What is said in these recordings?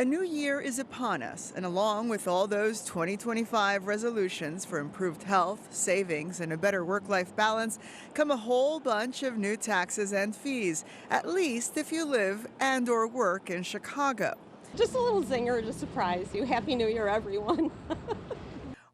A new year is upon us, and along with all those 2025 resolutions for improved health, savings, and a better work life balance, come a whole bunch of new taxes and fees, at least if you live and/or work in Chicago. Just a little zinger to surprise you. Happy New Year, everyone.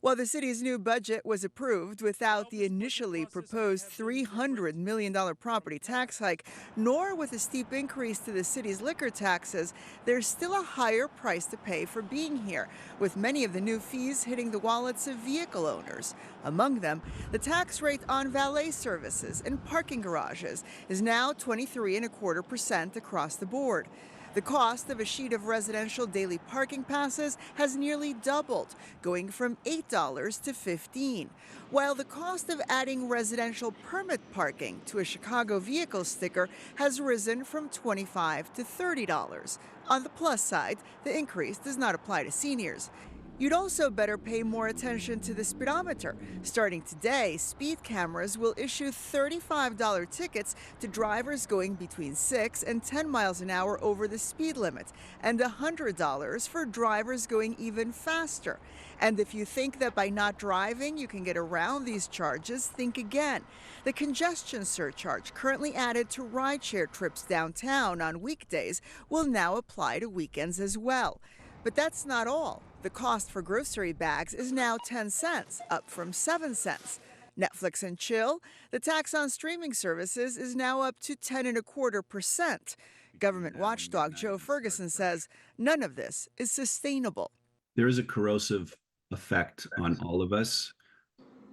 While the city's new budget was approved without the initially proposed $300 million property tax hike, nor with a steep increase to the city's liquor taxes, there's still a higher price to pay for being here, with many of the new fees hitting the wallets of vehicle owners. Among them, the tax rate on valet services and parking garages is now 23.25% across the board. The cost of a sheet of residential daily parking passes has nearly doubled, going from $8 to $15, while the cost of adding residential permit parking to a Chicago vehicle sticker has risen from $25 to $30. On the plus side, the increase does not apply to seniors. You'd also better pay more attention to the speedometer. Starting today, speed cameras will issue $35 tickets to drivers going between 6 and 10 miles an hour over the speed limit, and $100 for drivers going even faster. And if you think that by not driving you can get around these charges, think again. The congestion surcharge currently added to rideshare trips downtown on weekdays will now apply to weekends as well. But that's not all. The cost for grocery bags is now 10 cents, up from 7 cents. Netflix and chill, the tax on streaming services is now up to 10.25%. Government watchdog Joe Ferguson says none of this is sustainable. There is a corrosive effect on all of us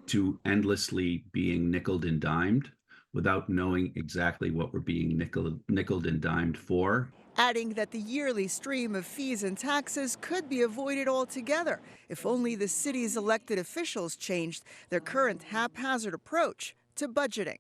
to endlessly being nickeled and dimed without knowing exactly what we're being nickeled and dimed for. Adding that the yearly stream of fees and taxes could be avoided altogether if only the city's elected officials changed their current haphazard approach to budgeting.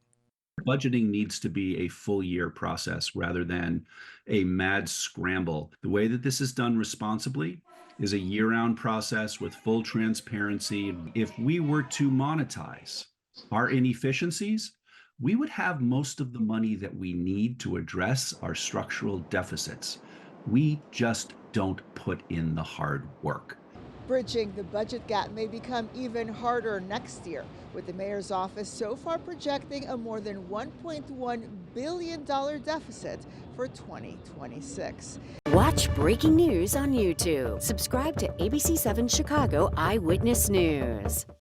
Budgeting needs to be a full year process rather than a mad scramble. The way that this is done responsibly is a year-round process with full transparency. If we were to monetize our inefficiencies, we would have most of the money that we need to address our structural deficits. We just don't put in the hard work. Bridging the budget gap may become even harder next year, with the mayor's office so far projecting a more than $1.1 billion deficit for 2026. Watch breaking news on YouTube. Subscribe to ABC7 Chicago Eyewitness News.